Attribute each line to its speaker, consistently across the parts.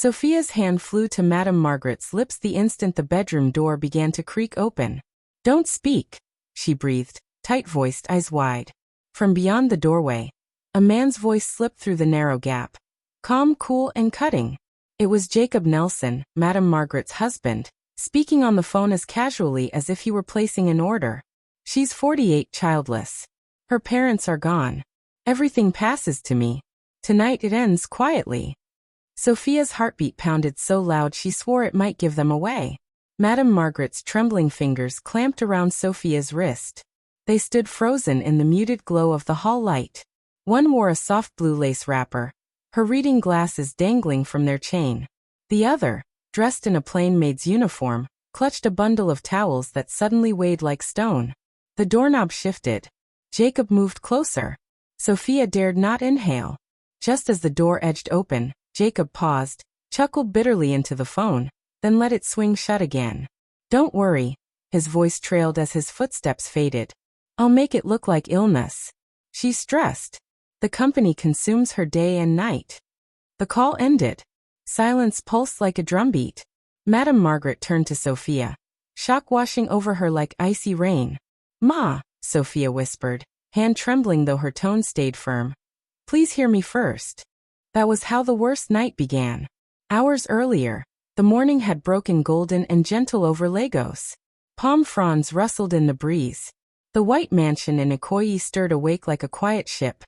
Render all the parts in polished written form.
Speaker 1: Sophia's hand flew to Madame Margaret's lips the instant the bedroom door began to creak open. "Don't speak," she breathed, tight-voiced, eyes wide. From beyond the doorway, a man's voice slipped through the narrow gap. Calm, cool, and cutting. It was Jacob Nelson, Madame Margaret's husband, speaking on the phone as casually as if he were placing an order. "She's 48, childless. Her parents are gone. Everything passes to me. Tonight it ends quietly." Sophia's heartbeat pounded so loud she swore it might give them away. Madame Margaret's trembling fingers clamped around Sophia's wrist. They stood frozen in the muted glow of the hall light. One wore a soft blue lace wrapper, her reading glasses dangling from their chain. The other, dressed in a plain maid's uniform, clutched a bundle of towels that suddenly weighed like stone. The doorknob shifted. Jacob moved closer. Sophia dared not inhale. Just as the door edged open, Jacob paused, chuckled bitterly into the phone, then let it swing shut again. "Don't worry," his voice trailed as his footsteps faded. "I'll make it look like illness. She's stressed. The company consumes her day and night." The call ended. Silence pulsed like a drumbeat. Madame Margaret turned to Sophia, shock washing over her like icy rain. "Ma," Sophia whispered, hand trembling though her tone stayed firm. "Please hear me first." That was how the worst night began. Hours earlier, the morning had broken golden and gentle over Lagos. Palm fronds rustled in the breeze. The white mansion in Ikoyi stirred awake like a quiet ship.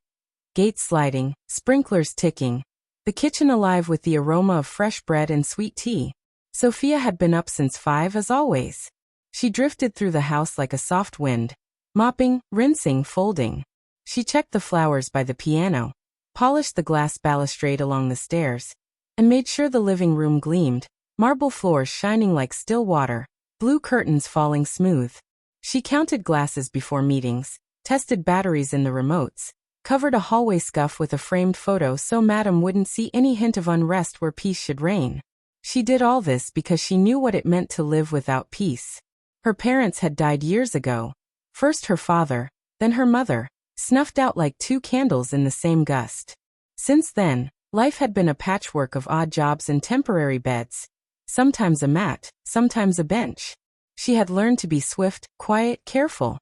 Speaker 1: Gates sliding, sprinklers ticking, the kitchen alive with the aroma of fresh bread and sweet tea. Sophia had been up since 5 as always. She drifted through the house like a soft wind, mopping, rinsing, folding. She checked the flowers by the piano, polished the glass balustrade along the stairs, and made sure the living room gleamed, marble floors shining like still water, blue curtains falling smooth. She counted glasses before meetings, tested batteries in the remotes, covered a hallway scuff with a framed photo so Madame wouldn't see any hint of unrest where peace should reign. She did all this because she knew what it meant to live without peace. Her parents had died years ago. First her father, then her mother, snuffed out like 2 candles in the same gust. Since then, life had been a patchwork of odd jobs and temporary beds. Sometimes a mat, sometimes a bench. She had learned to be swift, quiet, careful,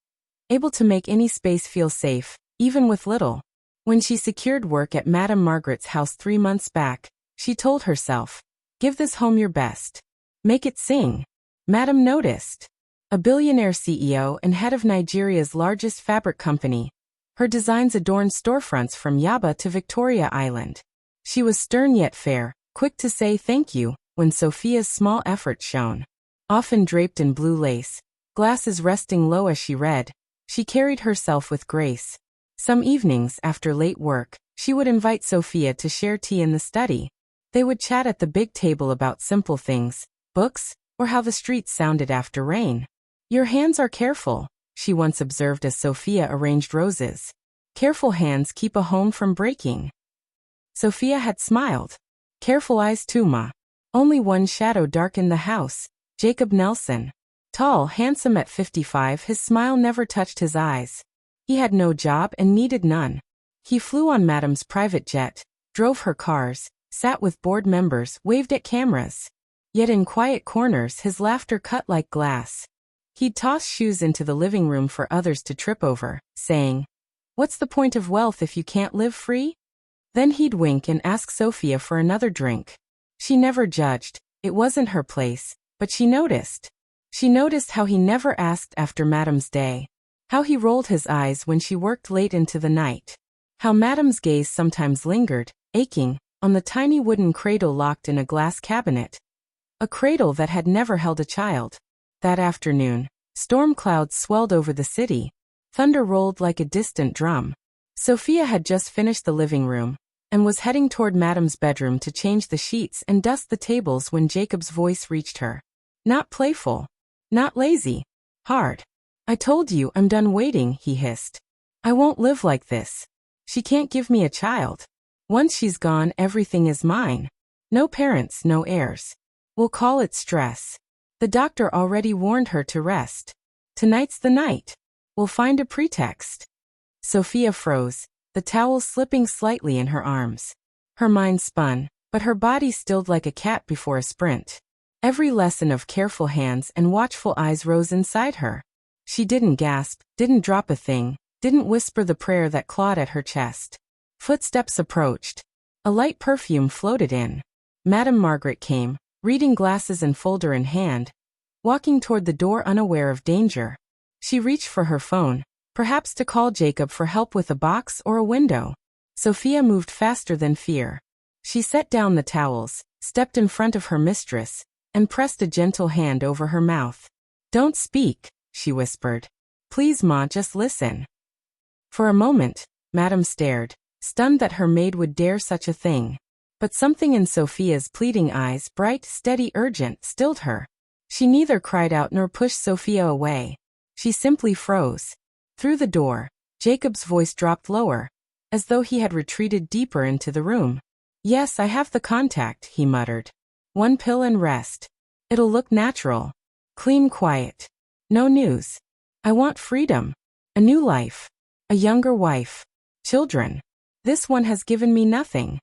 Speaker 1: able to make any space feel safe, even with little. When she secured work at Madame Margaret's house 3 months back, she told herself, "Give this home your best. Make it sing." Madame noticed. A billionaire CEO and head of Nigeria's largest fabric company, her designs adorned storefronts from Yaba to Victoria Island. She was stern yet fair, quick to say thank you when Sophia's small effort shone. Often draped in blue lace, glasses resting low as she read, she carried herself with grace. Some evenings after late work, she would invite Sophia to share tea in the study. They would chat at the big table about simple things, books, or how the streets sounded after rain. "Your hands are careful," she once observed as Sophia arranged roses. "Careful hands keep a home from breaking." Sophia had smiled. Careful eyes too, ma. Only one shadow darkened the house, Jacob Nelson. Tall, handsome at 55, his smile never touched his eyes. He had no job and needed none. He flew on Madame's private jet, drove her cars, sat with board members, waved at cameras. Yet in quiet corners his laughter cut like glass. He'd toss shoes into the living room for others to trip over, saying, "What's the point of wealth if you can't live free?" Then he'd wink and ask Sophia for another drink. She never judged, it wasn't her place, but she noticed. She noticed how he never asked after Madame's day, how he rolled his eyes when she worked late into the night, how Madame's gaze sometimes lingered, aching, on the tiny wooden cradle locked in a glass cabinet. A cradle that had never held a child. That afternoon, storm clouds swelled over the city. Thunder rolled like a distant drum. Sophia had just finished the living room, and was heading toward Madame's bedroom to change the sheets and dust the tables when Jacob's voice reached her. Not playful. Not lazy. Hard. "I told you I'm done waiting," he hissed. "I won't live like this. She can't give me a child. Once she's gone, everything is mine. No parents, no heirs. We'll call it stress. The doctor already warned her to rest. Tonight's the night. We'll find a pretext." Sophia froze, the towel slipping slightly in her arms. Her mind spun, but her body stilled like a cat before a sprint. Every lesson of careful hands and watchful eyes rose inside her. She didn't gasp, didn't drop a thing, didn't whisper the prayer that clawed at her chest. Footsteps approached. A light perfume floated in. Madame Margaret came, reading glasses and folder in hand, walking toward the door unaware of danger. She reached for her phone, perhaps to call Jacob for help with a box or a window. Sophia moved faster than fear. She set down the towels, stepped in front of her mistress, and pressed a gentle hand over her mouth. "Don't speak," she whispered. "Please, ma, just listen." For a moment, Madame stared, stunned that her maid would dare such a thing. But something in Sophia's pleading eyes, bright, steady, urgent, stilled her. She neither cried out nor pushed Sophia away. She simply froze. Through the door, Jacob's voice dropped lower, as though he had retreated deeper into the room. "Yes, I have the contact," he muttered. "One pill and rest. It'll look natural. Clean, quiet. No news. I want freedom. A new life. A younger wife. Children. This one has given me nothing."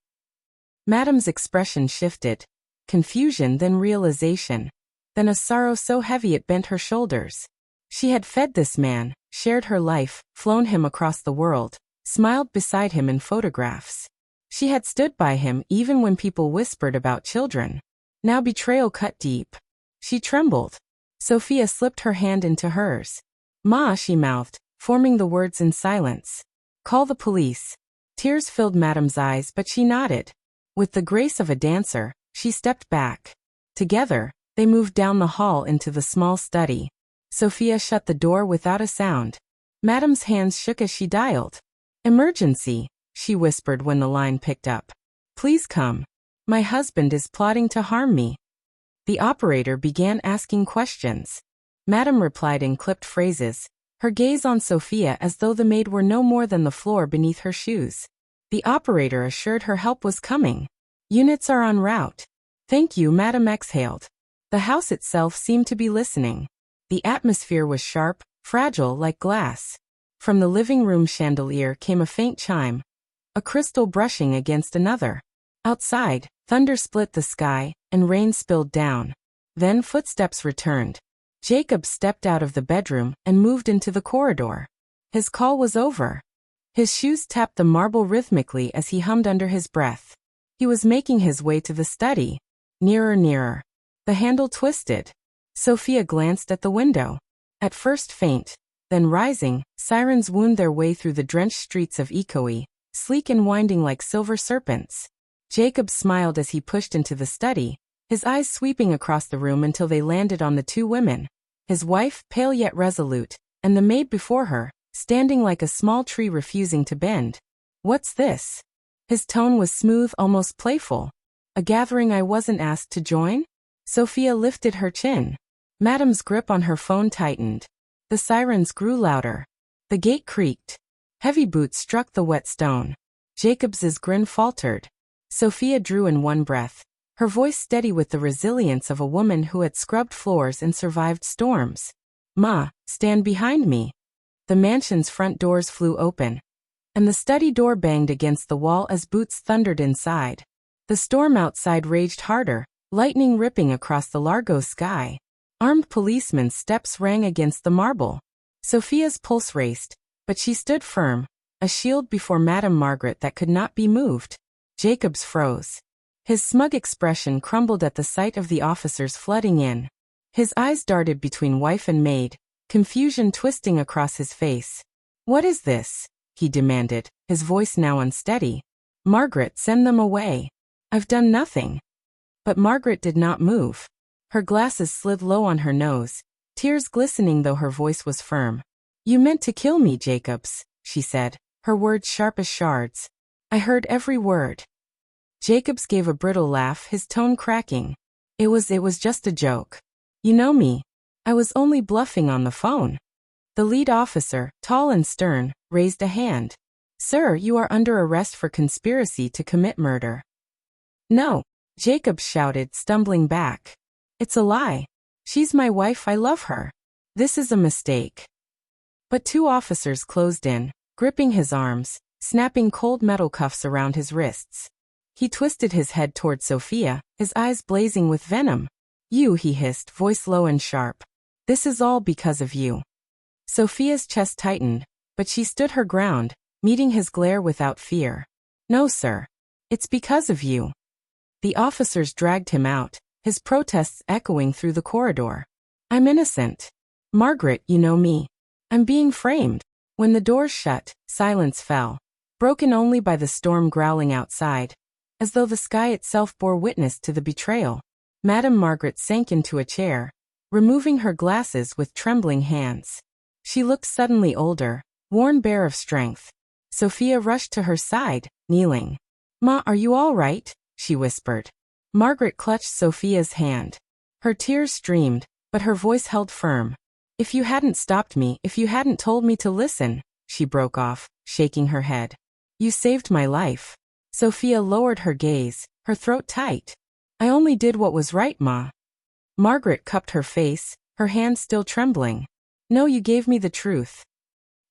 Speaker 1: Madame's expression shifted. Confusion, then realization. Then a sorrow so heavy it bent her shoulders. She had fed this man, shared her life, flown him across the world, smiled beside him in photographs. She had stood by him even when people whispered about children. Now betrayal cut deep. She trembled. Sophia slipped her hand into hers. "Ma," she mouthed, forming the words in silence. "Call the police." Tears filled Madame's eyes, but she nodded. With the grace of a dancer, she stepped back. Together, they moved down the hall into the small study. Sophia shut the door without a sound. Madame's hands shook as she dialed. "Emergency," she whispered when the line picked up. "Please come. My husband is plotting to harm me." The operator began asking questions. Madame replied in clipped phrases, her gaze on Sophia as though the maid were no more than the floor beneath her shoes. The operator assured her help was coming. "Units are en route." "Thank you," Madame exhaled. The house itself seemed to be listening. The atmosphere was sharp, fragile like glass. From the living room chandelier came a faint chime, a crystal brushing against another. Outside, thunder split the sky, and rain spilled down. Then footsteps returned. Jacob stepped out of the bedroom and moved into the corridor. His call was over. His shoes tapped the marble rhythmically as he hummed under his breath. He was making his way to the study. Nearer, nearer. The handle twisted. Sophia glanced at the window. At first faint, then rising, sirens wound their way through the drenched streets of Ikoyi, sleek and winding like silver serpents. Jacob smiled as he pushed into the study, his eyes sweeping across the room until they landed on the two women. His wife, pale yet resolute, and the maid before her, standing like a small tree refusing to bend. "What's this?" His tone was smooth, almost playful. "A gathering I wasn't asked to join?" Sophia lifted her chin. Madame's grip on her phone tightened. The sirens grew louder. The gate creaked. Heavy boots struck the wet stone. Jacob's grin faltered. Sophia drew in one breath, her voice steady with the resilience of a woman who had scrubbed floors and survived storms. "Ma, stand behind me." The mansion's front doors flew open, and the study door banged against the wall as boots thundered inside. The storm outside raged harder, lightning ripping across the Largo sky. Armed policemen's steps rang against the marble. Sophia's pulse raced, but she stood firm, a shield before Madame Margaret that could not be moved. Jacobs froze. His smug expression crumbled at the sight of the officers flooding in. His eyes darted between wife and maid, confusion twisting across his face. "What is this?" he demanded, his voice now unsteady. "Margaret, send them away. I've done nothing." But Margaret did not move. Her glasses slid low on her nose, tears glistening though her voice was firm. "You meant to kill me, Jacobs," she said, her words sharp as shards. "I heard every word." Jacobs gave a brittle laugh, his tone cracking. It was just a joke. You know me. I was only bluffing on the phone." The lead officer, tall and stern, raised a hand. "Sir, you are under arrest for conspiracy to commit murder." "No," Jacobs shouted, stumbling back. "It's a lie. She's my wife, I love her. This is a mistake." But two officers closed in, gripping his arms, snapping cold metal cuffs around his wrists. He twisted his head toward Sophia, his eyes blazing with venom. You, he hissed, voice low and sharp. This is all because of you. Sophia's chest tightened, but she stood her ground, meeting his glare without fear. No, sir. It's because of you. The officers dragged him out, his protests echoing through the corridor. I'm innocent. Margaret, you know me. I'm being framed. When the doors shut, silence fell, broken only by the storm growling outside, as though the sky itself bore witness to the betrayal. Madame Margaret sank into a chair, removing her glasses with trembling hands. She looked suddenly older, worn bare of strength. Sophia rushed to her side, kneeling. Ma, are you all right? She whispered. Margaret clutched Sophia's hand. Her tears streamed, but her voice held firm. If you hadn't stopped me, if you hadn't told me to listen, she broke off, shaking her head. You saved my life. Sophia lowered her gaze, her throat tight. I only did what was right, Ma. Margaret cupped her face, her hand still trembling. No, you gave me the truth.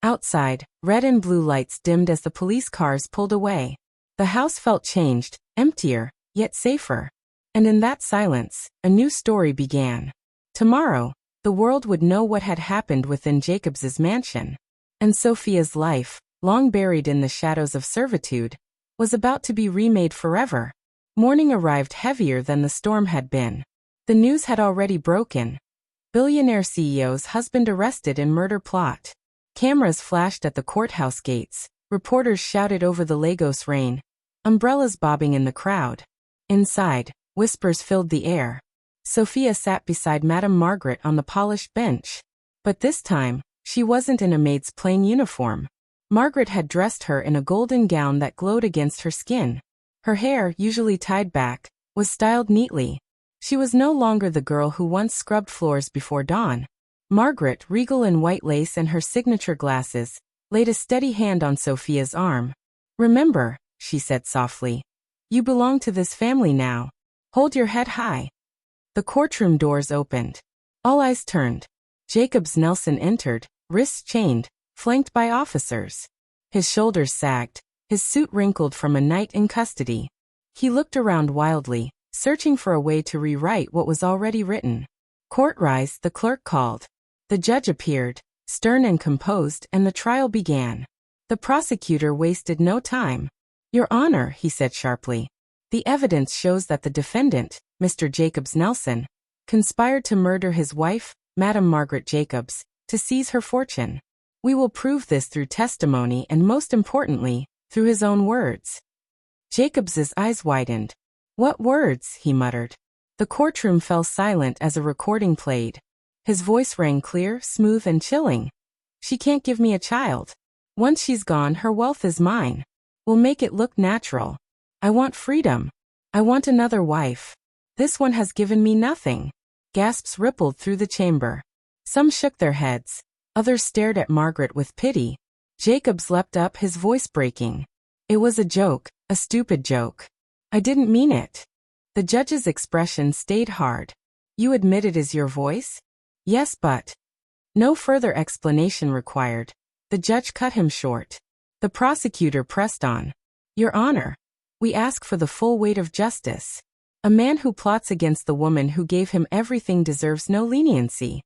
Speaker 1: Outside, red and blue lights dimmed as the police cars pulled away. The house felt changed, emptier, yet safer. And in that silence, a new story began. Tomorrow, the world would know what had happened within Jacobs's mansion. And Sophia's life, long buried in the shadows of servitude, was about to be remade forever. Morning arrived heavier than the storm had been. The news had already broken. Billionaire CEO's husband arrested in murder plot. Cameras flashed at the courthouse gates. Reporters shouted over the Lagos rain. Umbrellas bobbing in the crowd. Inside, whispers filled the air. Sophia sat beside Madame Margaret on the polished bench. But this time, she wasn't in a maid's plain uniform. Margaret had dressed her in a golden gown that glowed against her skin. Her hair, usually tied back, was styled neatly. She was no longer the girl who once scrubbed floors before dawn. Margaret, regal in white lace and her signature glasses, laid a steady hand on Sophia's arm. Remember, she said softly. You belong to this family now. Hold your head high. The courtroom doors opened. All eyes turned. Jacobs Nelson entered, wrists chained, flanked by officers. His shoulders sagged, his suit wrinkled from a night in custody. He looked around wildly, searching for a way to rewrite what was already written. Court rise, the clerk called. The judge appeared, stern and composed, and the trial began. The prosecutor wasted no time. Your Honor, he said sharply. The evidence shows that the defendant, Mr. Jacobs Nelson, conspired to murder his wife, Madame Margaret Jacobs, to seize her fortune. We will prove this through testimony and, most importantly, through his own words. Jacobs's eyes widened. What words? He muttered. The courtroom fell silent as a recording played. His voice rang clear, smooth, and chilling. She can't give me a child. Once she's gone, her wealth is mine. We'll make it look natural. I want freedom. I want another wife. This one has given me nothing. Gasps rippled through the chamber. Some shook their heads. Others stared at Margaret with pity. Jacobs leapt up, his voice breaking. It was a joke, a stupid joke. I didn't mean it. The judge's expression stayed hard. You admit it is your voice? Yes, but... No further explanation required. The judge cut him short. The prosecutor pressed on. Your Honor, we ask for the full weight of justice. A man who plots against the woman who gave him everything deserves no leniency.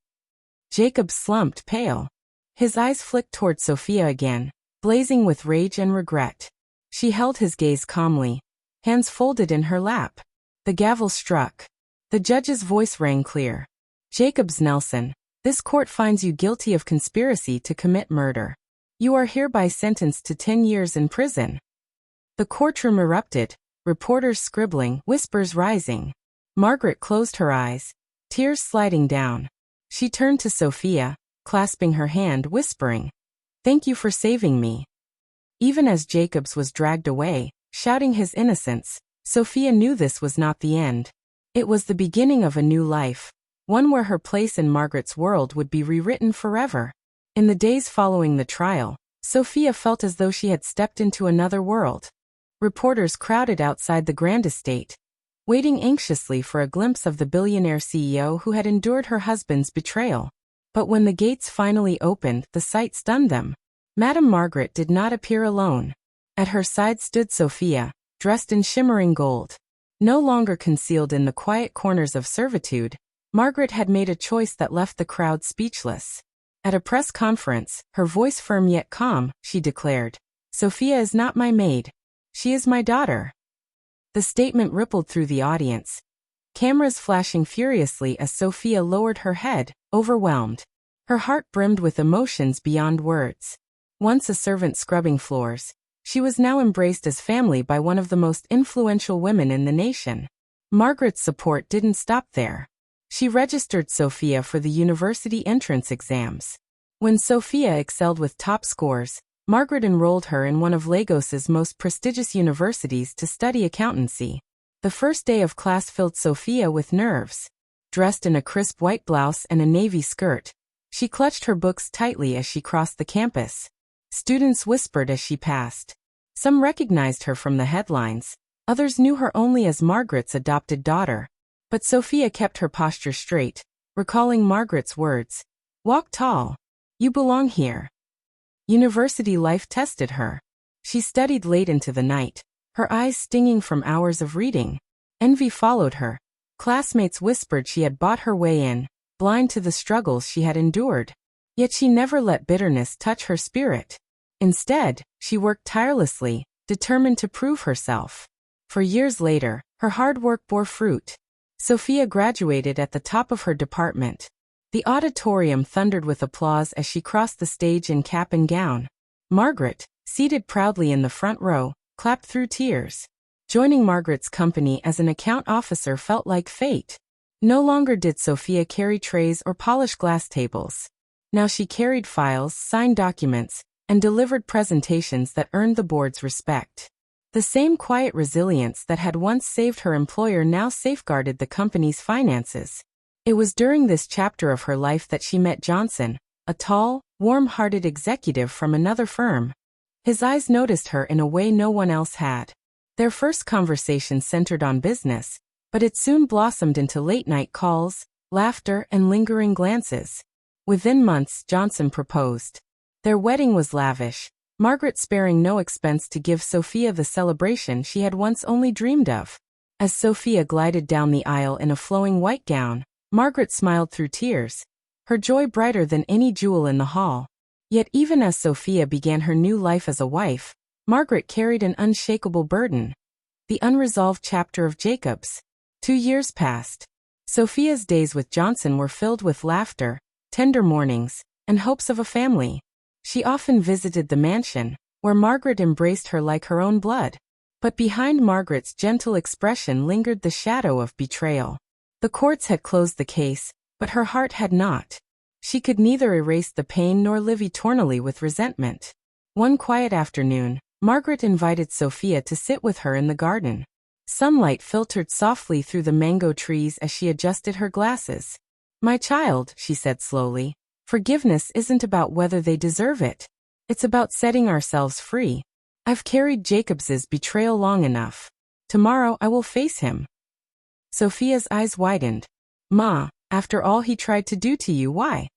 Speaker 1: Jacob slumped, pale. His eyes flicked toward Sophia again, blazing with rage and regret. She held his gaze calmly, hands folded in her lap. The gavel struck. The judge's voice rang clear. Jacobs Nelson, this court finds you guilty of conspiracy to commit murder. You are hereby sentenced to 10 years in prison. The courtroom erupted, reporters scribbling, whispers rising. Margaret closed her eyes, tears sliding down. She turned to Sophia, clasping her hand, whispering, "Thank you for saving me." Even as Jacobs was dragged away, shouting his innocence, Sophia knew this was not the end. It was the beginning of a new life, one where her place in Margaret's world would be rewritten forever. In the days following the trial, Sophia felt as though she had stepped into another world. Reporters crowded outside the grand estate, waiting anxiously for a glimpse of the billionaire CEO who had endured her husband's betrayal. But when the gates finally opened, the sight stunned them. Madame Margaret did not appear alone. At her side stood Sophia, dressed in shimmering gold. No longer concealed in the quiet corners of servitude, Margaret had made a choice that left the crowd speechless. At a press conference, her voice firm yet calm, she declared, "Sophia is not my maid. She is my daughter." The statement rippled through the audience, cameras flashing furiously as Sophia lowered her head, overwhelmed. Her heart brimmed with emotions beyond words. Once a servant scrubbing floors, she was now embraced as family by one of the most influential women in the nation. Margaret's support didn't stop there. She registered Sophia for the university entrance exams. When Sophia excelled with top scores, Margaret enrolled her in one of Lagos's most prestigious universities to study accountancy. The first day of class filled Sophia with nerves. Dressed in a crisp white blouse and a navy skirt, she clutched her books tightly as she crossed the campus. Students whispered as she passed. Some recognized her from the headlines, others knew her only as Margaret's adopted daughter. But Sophia kept her posture straight, recalling Margaret's words, "Walk tall. You belong here." University life tested her. She studied late into the night, her eyes stinging from hours of reading. Envy followed her. Classmates whispered she had bought her way in, blind to the struggles she had endured. Yet she never let bitterness touch her spirit. Instead, she worked tirelessly, determined to prove herself. For years later, her hard work bore fruit. Sophia graduated at the top of her department. The auditorium thundered with applause as she crossed the stage in cap and gown. Margaret, seated proudly in the front row, clapped through tears. Joining Margaret's company as an account officer felt like fate. No longer did Sophia carry trays or polish glass tables. Now she carried files, signed documents, and delivered presentations that earned the board's respect. The same quiet resilience that had once saved her employer now safeguarded the company's finances. It was during this chapter of her life that she met Johnson, a tall, warm-hearted executive from another firm. His eyes noticed her in a way no one else had. Their first conversation centered on business, but it soon blossomed into late-night calls, laughter, and lingering glances. Within months, Johnson proposed. Their wedding was lavish, Margaret sparing no expense to give Sophia the celebration she had once only dreamed of. As Sophia glided down the aisle in a flowing white gown, Margaret smiled through tears, her joy brighter than any jewel in the hall. Yet even as Sophia began her new life as a wife, Margaret carried an unshakable burden. The unresolved chapter of Jacob's. 2 years passed. Sophia's days with Johnson were filled with laughter, tender mornings, and hopes of a family. She often visited the mansion, where Margaret embraced her like her own blood. But behind Margaret's gentle expression lingered the shadow of betrayal. The courts had closed the case, but her heart had not. She could neither erase the pain nor live eternally with resentment. One quiet afternoon, Margaret invited Sophia to sit with her in the garden. Sunlight filtered softly through the mango trees as she adjusted her glasses. "My child," she said slowly, "forgiveness isn't about whether they deserve it. It's about setting ourselves free. I've carried Jacob's betrayal long enough. Tomorrow I will face him." Sophia's eyes widened. "Ma, after all he tried to do to you, why?"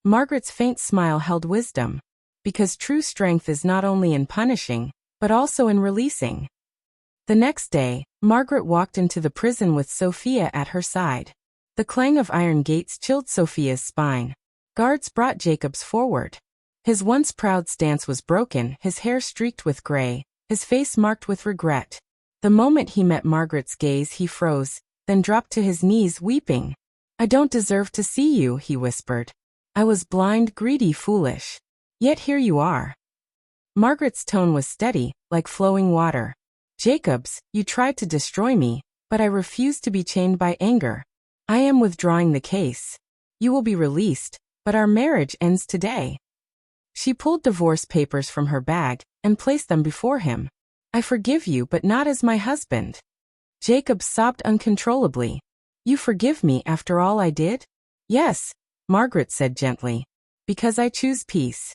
Speaker 1: Margaret's faint smile held wisdom. "Because true strength is not only in punishing, but also in releasing." The next day, Margaret walked into the prison with Sophia at her side. The clang of iron gates chilled Sophia's spine. Guards brought Jacob's forward. His once proud stance was broken, his hair streaked with gray, his face marked with regret. The moment he met Margaret's gaze he froze, then dropped to his knees weeping. "I don't deserve to see you," he whispered. "I was blind, greedy, foolish. Yet here you are." Margaret's tone was steady, like flowing water. "Jacobs, you tried to destroy me, but I refuse to be chained by anger. I am withdrawing the case. You will be released, but our marriage ends today." She pulled divorce papers from her bag and placed them before him. "I forgive you, but not as my husband." Jacob sobbed uncontrollably. "You forgive me after all I did?" "Yes," Margaret said gently, "because I choose peace."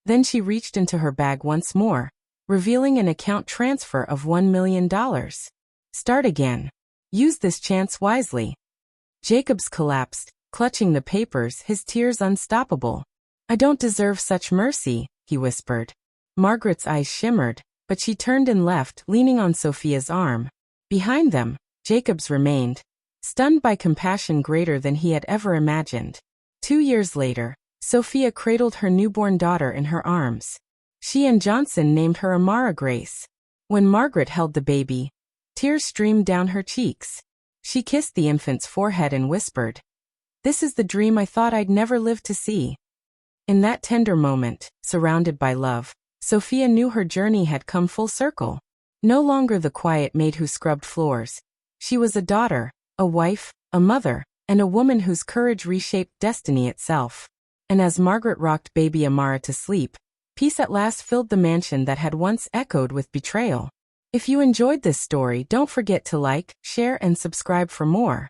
Speaker 1: Then she reached into her bag once more, revealing an account transfer of $1 million. "Start again. Use this chance wisely." Jacobs collapsed, clutching the papers, his tears unstoppable. "I don't deserve such mercy," he whispered. Margaret's eyes shimmered, but she turned and left, leaning on Sophia's arm. Behind them, Jacobs remained, stunned by compassion greater than he had ever imagined. 2 years later, Sophia cradled her newborn daughter in her arms. She and Johnson named her Amara Grace. When Margaret held the baby, tears streamed down her cheeks. She kissed the infant's forehead and whispered, "This is the dream I thought I'd never live to see." In that tender moment, surrounded by love, Sophia knew her journey had come full circle. No longer the quiet maid who scrubbed floors. She was a daughter, a wife, a mother, and a woman whose courage reshaped destiny itself. And as Margaret rocked baby Amara to sleep, peace at last filled the mansion that had once echoed with betrayal. If you enjoyed this story, don't forget to like, share, and subscribe for more.